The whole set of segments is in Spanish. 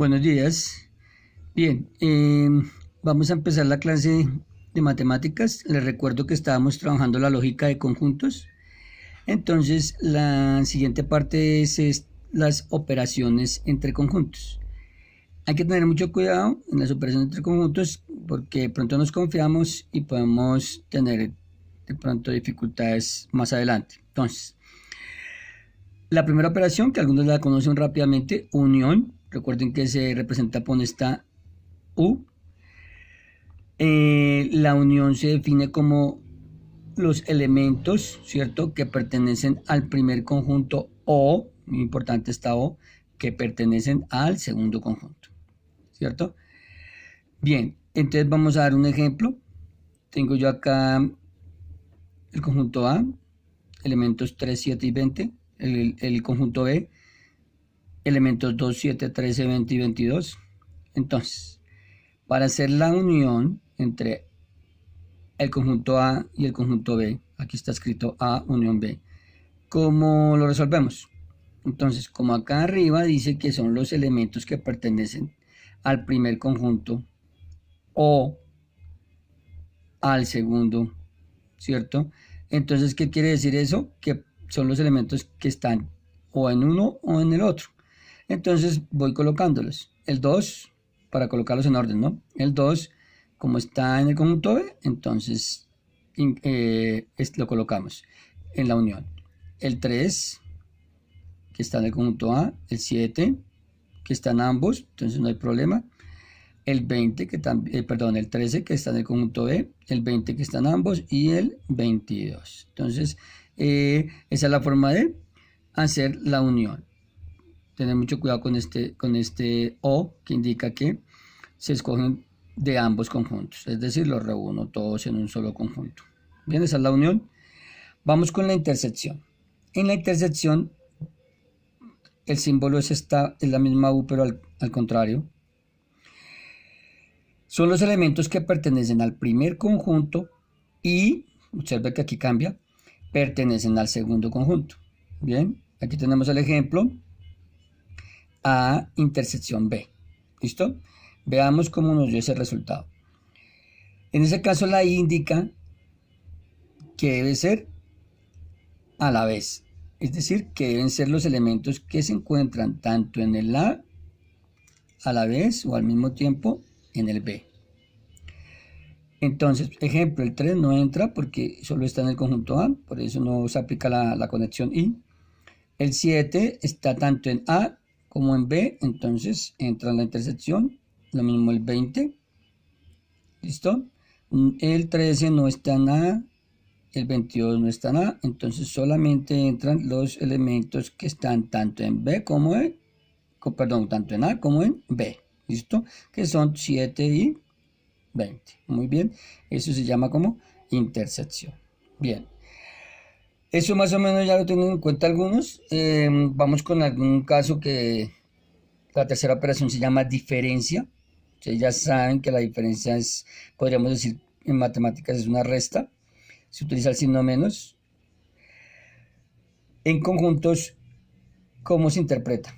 Buenos días. Bien, vamos a empezar la clase de matemáticas. Les recuerdo que estábamos trabajando la lógica de conjuntos. Entonces, la siguiente parte es las operaciones entre conjuntos. Hay que tener mucho cuidado en las operaciones entre conjuntos porque de pronto nos confiamos y podemos tener de pronto dificultades más adelante. Entonces, la primera operación, que algunos la conocen rápidamente, unión. Recuerden que se representa por esta U. La unión se define como los elementos, ¿cierto?, que pertenecen al primer conjunto o, muy importante esta O, que pertenecen al segundo conjunto, ¿cierto? Bien, entonces vamos a dar un ejemplo. Tengo yo acá el conjunto A, elementos 3, 7 y 20. El conjunto B, elementos 2, 7, 13, 20 y 22. Entonces, para hacer la unión entre el conjunto A y el conjunto B, aquí está escrito A unión B, ¿cómo lo resolvemos? Entonces, como acá arriba dice que son los elementos que pertenecen al primer conjunto o al segundo, ¿cierto? Entonces, ¿qué quiere decir eso? Que son los elementos que están o en uno o en el otro. Entonces, voy colocándolos. El 2, para colocarlos en orden, ¿no? El 2, como está en el conjunto B, entonces lo colocamos en la unión. El 3, que está en el conjunto A. El 7, que está en ambos, entonces no hay problema. El 20, el 13, que está en el conjunto B. El 20, que está en ambos. Y el 22. Entonces, esa es la forma de hacer la unión. Tener mucho cuidado con este O, que indica que se escogen de ambos conjuntos, es decir, los reúno todos en un solo conjunto. Bien, esa es la unión. Vamos con la intersección. En la intersección, el símbolo es la misma U, pero al contrario. Son los elementos que pertenecen al primer conjunto y, observe que aquí cambia, pertenecen al segundo conjunto. Bien, aquí tenemos el ejemplo A intersección B. ¿Listo? Veamos cómo nos dio ese resultado. En ese caso la I indica que debe ser a la vez. Es decir, que deben ser los elementos que se encuentran tanto en el A la vez o al mismo tiempo en el B. Entonces, ejemplo, el 3 no entra porque solo está en el conjunto A, por eso no se aplica la conexión I. El 7 está tanto en A como en B, entonces entra en la intersección. Lo mismo el 20. ¿Listo? El 13 no está en A, el 22 no está en A, entonces solamente entran los elementos que están tanto en B como en, tanto en A como en B. ¿Listo? Que son 7 y 20. Muy bien. Eso se llama como intersección. Bien. Eso más o menos ya lo tienen en cuenta algunos. Vamos con algún caso que la tercera operación se llama diferencia. Ustedes ya saben que la diferencia es, podríamos decir en matemáticas, es una resta. Se utiliza el signo menos. En conjuntos, ¿cómo se interpreta?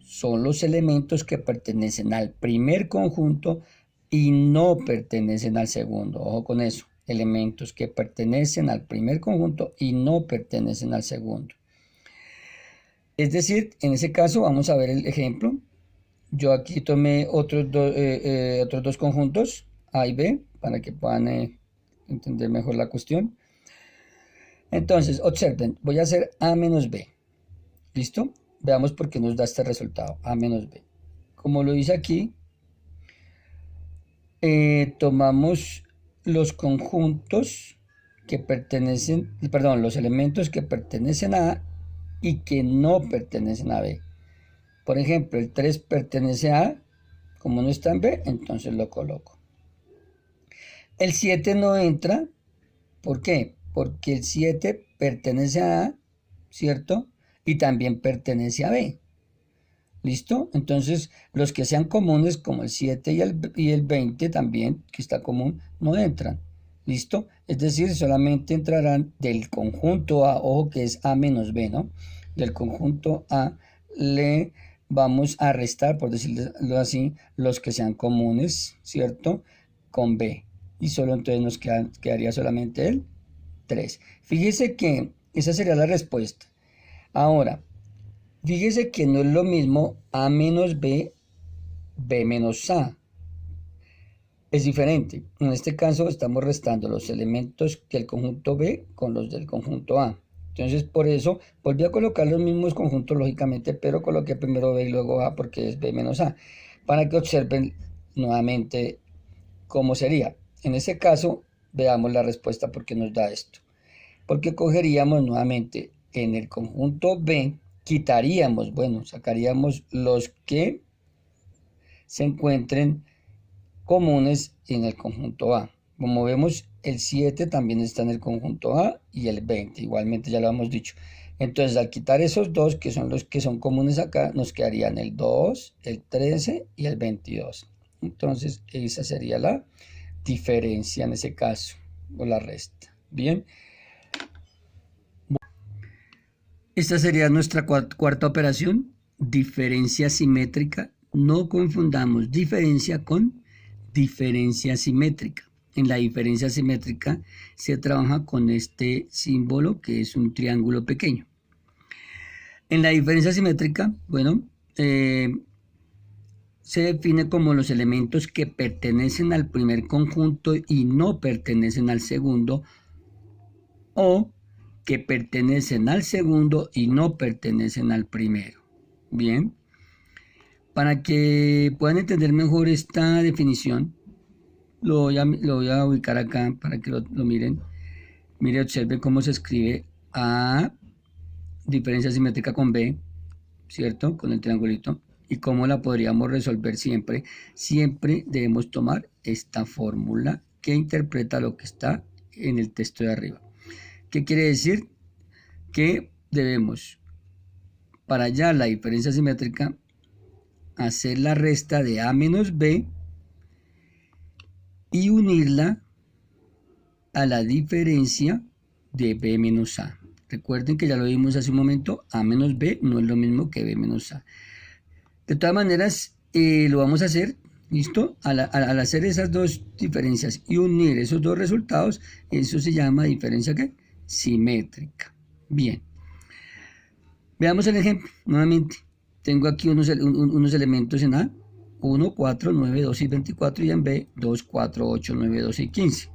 Son los elementos que pertenecen al primer conjunto y no pertenecen al segundo. Ojo con eso. Elementos que pertenecen al primer conjunto y no pertenecen al segundo. Es decir, en ese caso vamos a ver el ejemplo. Yo aquí tomé otros dos conjuntos, A y B, para que puedan entender mejor la cuestión. Entonces, observen, voy a hacer A menos B. ¿Listo? Veamos por qué nos da este resultado, A menos B. Como lo dice aquí, tomamos los conjuntos que pertenecen, los elementos que pertenecen a A y que no pertenecen a B. Por ejemplo, el 3 pertenece a A, como no está en B, entonces lo coloco. El 7 no entra, ¿por qué? Porque el 7 pertenece a A, ¿cierto? Y también pertenece a B. ¿Listo? Entonces, los que sean comunes, como el 7 y el 20 también, que está común, no entran. ¿Listo? Es decir, solamente entrarán del conjunto A, ojo que es A menos B, ¿no? Del conjunto A le vamos a restar, por decirlo así, los que sean comunes, ¿cierto? Con B. Y solo entonces nos quedaría solamente el 3. Fíjese que esa sería la respuesta. Ahora, fíjese que no es lo mismo A menos B, B menos A. Es diferente. En este caso estamos restando los elementos del conjunto B con los del conjunto A. Entonces, por eso volví a colocar los mismos conjuntos lógicamente, pero coloqué primero B y luego A porque es B menos A, para que observen nuevamente cómo sería. En ese caso, veamos la respuesta porque nos da esto. Porque cogeríamos nuevamente en el conjunto B, quitaríamos, bueno, sacaríamos los que se encuentren comunes en el conjunto A. Como vemos, el 7 también está en el conjunto A y el 20, igualmente ya lo hemos dicho. Entonces, al quitar esos dos, que son los que son comunes acá, nos quedarían el 2, el 13 y el 22. Entonces, esa sería la diferencia en ese caso, o la resta. Bien. Esta sería nuestra cuarta operación, diferencia simétrica. No confundamos diferencia con diferencia simétrica. En la diferencia simétrica se trabaja con este símbolo que es un triángulo pequeño. En la diferencia simétrica, bueno, se define como los elementos que pertenecen al primer conjunto y no pertenecen al segundo, o que pertenecen al segundo y no pertenecen al primero. Bien, para que puedan entender mejor esta definición, lo voy a ubicar acá para que lo miren. Mire, observe cómo se escribe A, diferencia simétrica con B, ¿cierto? Con el triangulito. Y cómo la podríamos resolver siempre. Siempre debemos tomar esta fórmula que interpreta lo que está en el texto de arriba. ¿Qué quiere decir? Que debemos, para hallar la diferencia simétrica, hacer la resta de A menos B y unirla a la diferencia de B menos A. Recuerden que ya lo vimos hace un momento, A menos B no es lo mismo que B menos A. De todas maneras, lo vamos a hacer, ¿listo? Al hacer esas dos diferencias y unir esos dos resultados, eso se llama diferencia ¿qué? Simétrica. Bien. Veamos el ejemplo, nuevamente. Tengo aquí unos elementos en A, 1, 4, 9, 12 y 24, y en B, 2, 4, 8, 9, 12 y 15.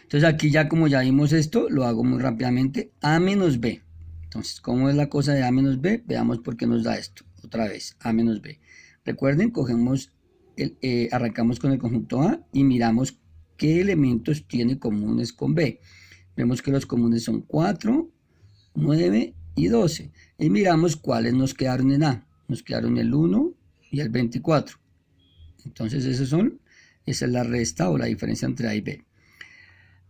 Entonces aquí ya como ya vimos esto, lo hago muy rápidamente, A menos B. Entonces, ¿cómo es la cosa de A menos B? Veamos por qué nos da esto. Otra vez, A menos B. Recuerden, arrancamos con el conjunto A y miramos qué elementos tiene comunes con B. Vemos que los comunes son 4, 9 y 12. Y miramos cuáles nos quedaron en A. Nos quedaron el 1 y el 24. Entonces, esa es la resta o la diferencia entre A y B.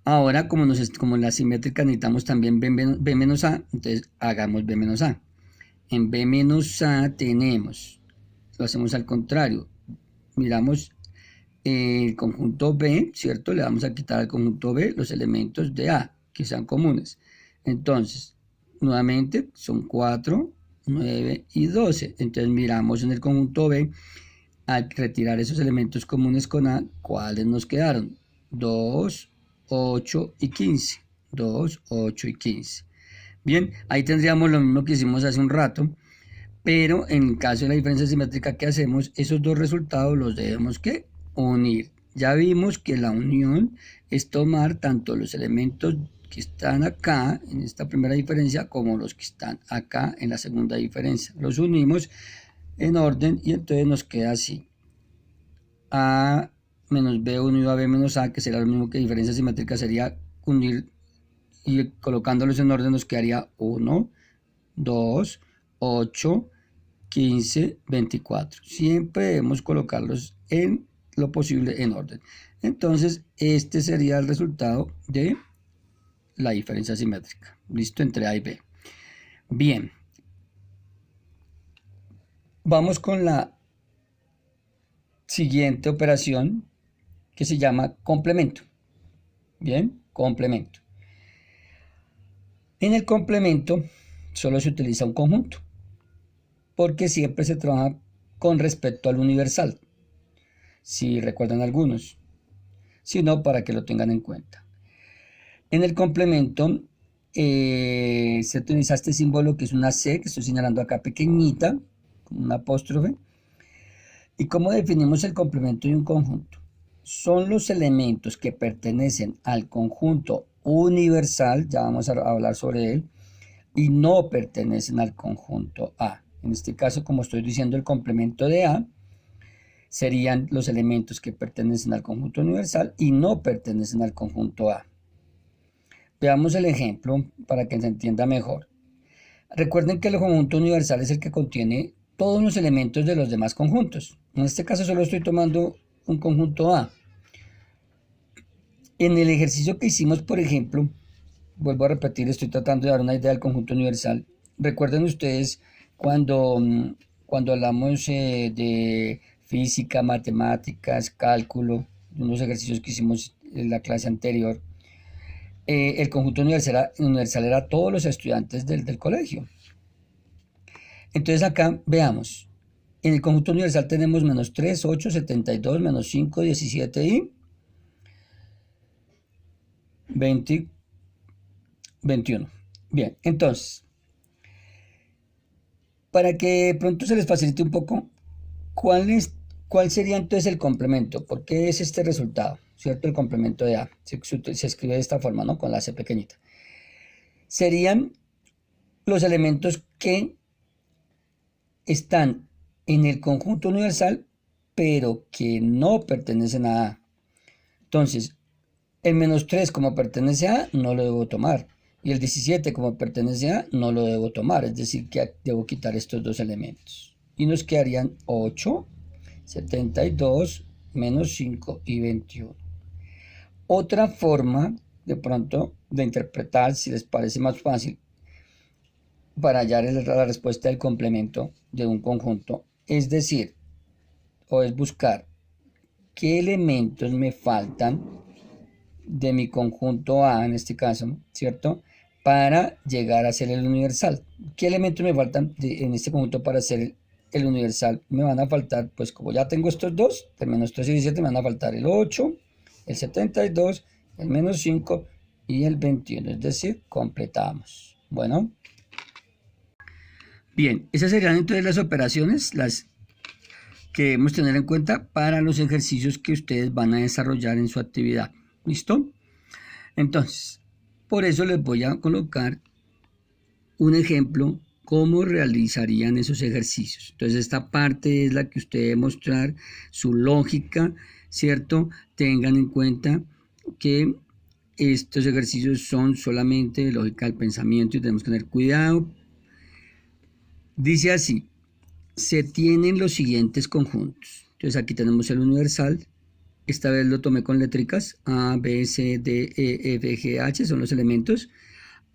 Ahora, como en la simétrica necesitamos también B menos A, entonces hagamos B menos A. En B menos A tenemos, lo hacemos al contrario, miramos el conjunto B, ¿cierto? Le vamos a quitar al conjunto B los elementos de A, que sean comunes. Entonces, nuevamente son 4, 9 y 12. Entonces miramos en el conjunto B, al retirar esos elementos comunes con A, ¿cuáles nos quedaron? 2, 8 y 15. 2, 8 y 15. Bien, ahí tendríamos lo mismo que hicimos hace un rato, pero en el caso de la diferencia simétrica que hacemos, esos dos resultados los debemos que unir. Ya vimos que la unión es tomar tanto los elementos que están acá en esta primera diferencia como los que están acá en la segunda diferencia. Los unimos en orden y entonces nos queda así. A menos B unido a B menos A, que será lo mismo que diferencia simétrica, sería unir y colocándolos en orden nos quedaría 1, 2, 8, 15, 24. Siempre debemos colocarlos en lo posible en orden. Entonces, este sería el resultado de la diferencia simétrica. ¿Listo? Entre A y B. Bien. Vamos con la siguiente operación que se llama complemento. Bien, complemento. En el complemento solo se utiliza un conjunto. porque siempre se trabaja con respecto al universal, si recuerdan algunos, si no, para que lo tengan en cuenta. En el complemento se utiliza este símbolo que es una C, que estoy señalando acá pequeñita, con un apóstrofe. ¿Y cómo definimos el complemento de un conjunto? Son los elementos que pertenecen al conjunto universal, ya vamos a hablar sobre él, y no pertenecen al conjunto A. En este caso, como estoy diciendo, el complemento de A serían los elementos que pertenecen al conjunto universal y no pertenecen al conjunto A. Veamos el ejemplo para que se entienda mejor. Recuerden que el conjunto universal es el que contiene todos los elementos de los demás conjuntos. En este caso solo estoy tomando un conjunto A. En el ejercicio que hicimos, por ejemplo, vuelvo a repetir, estoy tratando de dar una idea del conjunto universal. Recuerden ustedes cuando hablamos de física, matemáticas, cálculo, unos ejercicios que hicimos en la clase anterior, el conjunto universal era todos los estudiantes del colegio. Entonces acá veamos, en el conjunto universal tenemos menos 3, 8, 72, menos 5, 17 y 20, 21. Bien, entonces, para que pronto se les facilite un poco, ¿cuál sería entonces el complemento? ¿Por qué es este resultado? ¿Cierto? El complemento de A. Se escribe de esta forma, ¿no? Con la C pequeñita. Serían los elementos que están en el conjunto universal, pero que no pertenecen a A. Entonces, el menos 3 como pertenece a A, no lo debo tomar. Y el 17 como pertenece a A, no lo debo tomar. Es decir, que debo quitar estos dos elementos. Y nos quedarían 8, 72, menos 5 y 21. Otra forma, de pronto, de interpretar, si les parece más fácil, para hallar la respuesta del complemento de un conjunto, es decir, o es buscar qué elementos me faltan de mi conjunto A, en este caso, ¿cierto? Para llegar a ser el universal. ¿Qué elementos me faltan en este conjunto para ser el universal? Me van a faltar, pues como ya tengo estos dos, el menos 3 y 17, me van a faltar el 8, el 72, el menos 5 y el 21, es decir, completamos. Bueno. Bien, esas serían entonces las operaciones, las que debemos tener en cuenta para los ejercicios que ustedes van a desarrollar en su actividad. ¿Listo? Entonces, por eso les voy a colocar un ejemplo cómo realizarían esos ejercicios. Entonces, esta parte es la que usted debe mostrar su lógica, ¿cierto? Tengan en cuenta que estos ejercicios son solamente de lógica del pensamiento y tenemos que tener cuidado. Dice así, se tienen los siguientes conjuntos. Entonces aquí tenemos el universal. Esta vez lo tomé con letricas. A, B, C, D, E, F, G, H son los elementos.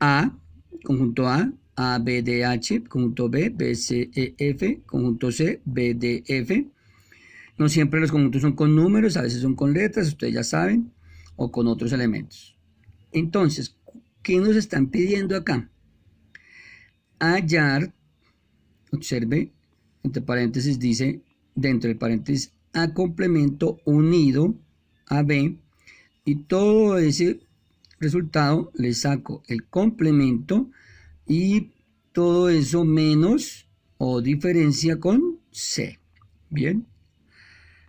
A, conjunto A, B, D, H, conjunto B, B, C, E, F, conjunto C, B, D, F. No siempre los conjuntos son con números, a veces son con letras, ustedes ya saben, o con otros elementos. Entonces, ¿qué nos están pidiendo acá? Hallar, observe, entre paréntesis dice, dentro del paréntesis, A complemento unido a B, y todo ese resultado le saco el complemento y todo eso menos o diferencia con C. Bien.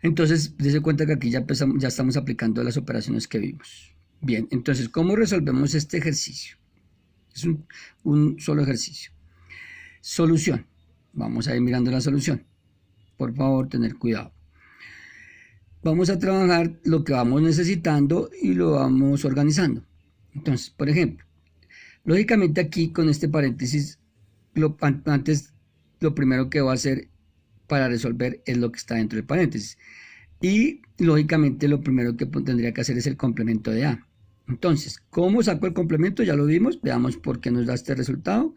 Entonces, dése cuenta que aquí ya estamos aplicando las operaciones que vimos. Bien, entonces, ¿cómo resolvemos este ejercicio? Es un solo ejercicio. Solución. Vamos a ir mirando la solución. Por favor, tener cuidado. Vamos a trabajar lo que vamos necesitando y lo vamos organizando. Entonces, por ejemplo, lógicamente aquí con este paréntesis, antes lo primero que voy a hacer para resolver es lo que está dentro del paréntesis. Y lógicamente lo primero que tendría que hacer es el complemento de A. Entonces, ¿cómo saco el complemento? Ya lo vimos, veamos por qué nos da este resultado.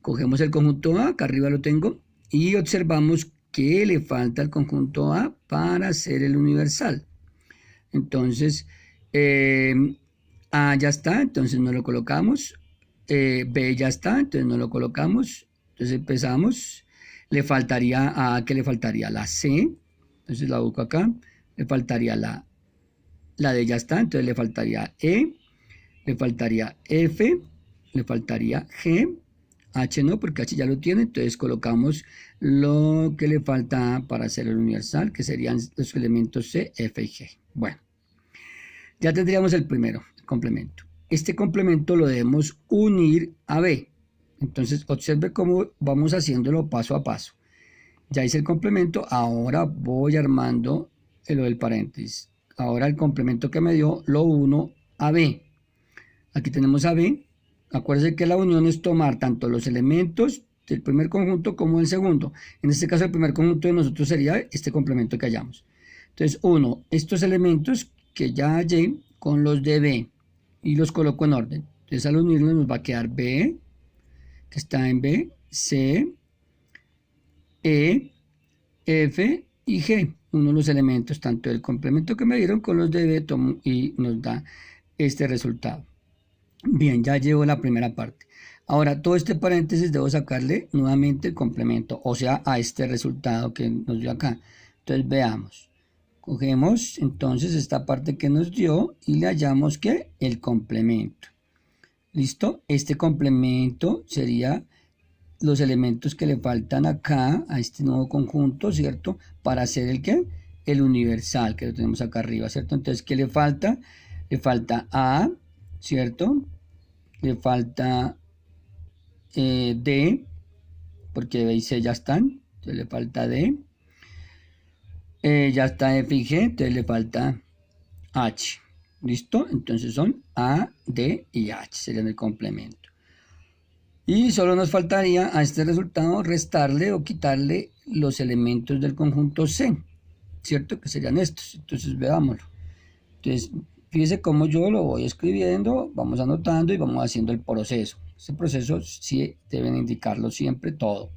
Cogemos el conjunto A, acá arriba lo tengo, y observamos que le falta al conjunto A para hacer el universal. Entonces, A ya está, entonces no lo colocamos. B ya está, entonces no lo colocamos. Entonces empezamos. Le faltaría a A, que le faltaría la C, entonces la busco acá, le faltaría la D ya está, entonces le faltaría E, le faltaría F, le faltaría G, H no, porque H ya lo tiene, entonces colocamos lo que le falta para hacer el universal, que serían los elementos C, F y G. Bueno, ya tendríamos el primero, el complemento. Este complemento lo debemos unir a B. Entonces, observe cómo vamos haciéndolo paso a paso. Ya hice el complemento, ahora voy armando lo del paréntesis. Ahora el complemento que me dio lo uno a B. Aquí tenemos a B. Acuérdense que la unión es tomar tanto los elementos del primer conjunto como del segundo. En este caso, el primer conjunto de nosotros sería este complemento que hallamos. Entonces, uno, estos elementos que ya hallé con los de B y los coloco en orden. Entonces, al unirlos nos va a quedar B, que está en B, C, E, F y G. Uno de los elementos, tanto del complemento que me dieron con los de B, tomo y nos da este resultado. Bien, ya llevo la primera parte. Ahora, todo este paréntesis debo sacarle nuevamente el complemento, o sea, a este resultado que nos dio acá. Entonces, veamos. Cogemos entonces esta parte que nos dio y le hallamos que el complemento. ¿Listo? Este complemento sería los elementos que le faltan acá a este nuevo conjunto, ¿cierto? Para hacer el ¿qué? El universal, que lo tenemos acá arriba, ¿cierto? Entonces, ¿qué le falta? Le falta A, ¿cierto? Le falta D, porque B y C ya están, entonces le falta D. Ya está F y G, entonces le falta H. ¿Listo? Entonces son A, D y H, serían el complemento. Y solo nos faltaría a este resultado restarle o quitarle los elementos del conjunto C, ¿cierto? Que serían estos. Entonces veámoslo. Entonces, fíjese cómo yo lo voy escribiendo, vamos anotando y vamos haciendo el proceso. Este proceso sí deben indicarlo siempre todo.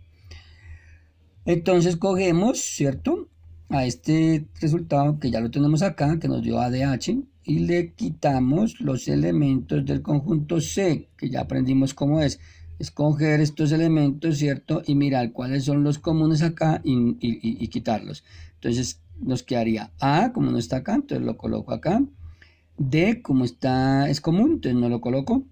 Entonces cogemos, ¿cierto? A este resultado que ya lo tenemos acá, que nos dio ADH, y le quitamos los elementos del conjunto C, que ya aprendimos cómo es. Escoger estos elementos, ¿cierto? Y mirar cuáles son los comunes acá y quitarlos. Entonces nos quedaría A, como no está acá, entonces lo coloco acá. D, como está, es común, entonces no lo coloco.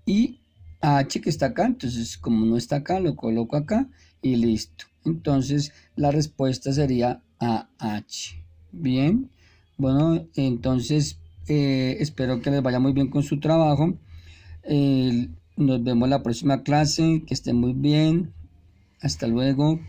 Y H, que está acá, entonces como no está acá, lo coloco acá y listo. Entonces la respuesta sería AH. Bien, bueno, entonces espero que les vaya muy bien con su trabajo. Nos vemos la próxima clase, que estén muy bien. Hasta luego.